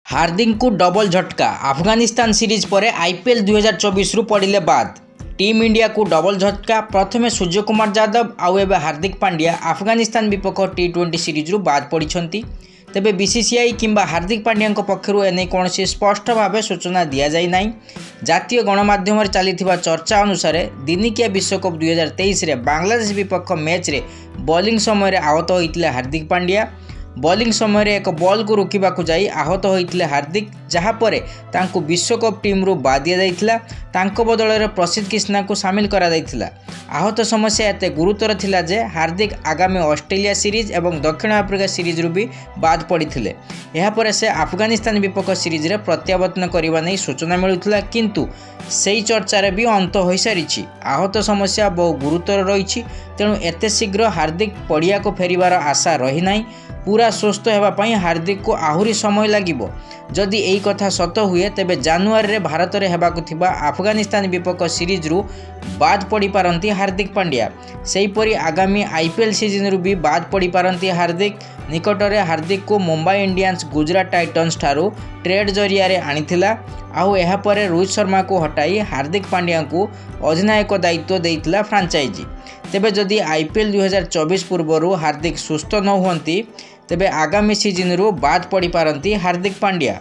हार्दिक को डबल झटका। अफगानिस्तान सीरीज पर आईपीएल 2024 रु पड़े बाद टीम इंडिया को डबल झटका। प्रथमे सूर्यकुमार यादव आउ एबे हार्दिक पांड्या अफगानिस्तान विपक्ष टी20 सीरीज रु बाद पड़ती। तेबे बीसीसीआई किंबा हार्दिक पांड्या पक्षर एने कौन स्पष्ट भाव सूचना दि जाए। जातीय गणमाध्यम चली चर्चा अनुसार दिनिकिया विश्वकप 2023 रे बांग्लादेश विपक्ष मैच रे बॉलिंग समय आहत होते हार्दिक पांड्या। बॉलिंग समय एक बॉल को रोकवा जाई आहत होते हार्दिक, जहाँपर तांको विश्वकप टीम रु बाद दिया बदल प्रसिद्ध कृष्णा को सामिल करा जायथिला। आहत समस्या एते गुरुतर थिला जे हार्दिक आगामी ऑस्ट्रेलिया सीरीज एवं दक्षिण आफ्रिका सीरीज रु भी बाद पड़ते। यापर से अफगानिस्तान विपक्ष सीरीज रे प्रत्यावर्तन करने नहीं सूचना मिलूला, किंतु सही चर्चार भी अंत हो सारी। आहत समस्या बहु गुरुतर रही, तेणु एते शीघ्र हार्दिक पड़िया को फेरिबार आशा रही नहीं। पूरा सुस्थ होगापाई हार्दिक को आहरी समय लगिबो। जदि यही कथा सत हुए तेबे जानुआरी रे भारत रे हेबाकु थिबा अफगानिस्तान विपक्ष सीरीज रु बाद पड़ी पारंती हार्दिक पांड्या। सेहीपरि आगामी आईपीएल सीजन रु भी बाद पड़ी पारंती हार्दिक। निकटरे हार्दिक को मुंबई इंडियंस गुजरात टाइटन्स ठारू ट्रेड जरिया रे आनिथिला। आउ एहा परे रोहित शर्मा को हटाई हार्दिक पांड्या को अधिनायक दायित्व देइथिला फ्रांचाइजी। तेबे जदि आईपीएल 2024 पूर्व हार्दिक सुस्थ न हुंती तेबे आगामी सीजन रु बाद पड़ी पारंती हार्दिक पांड्या।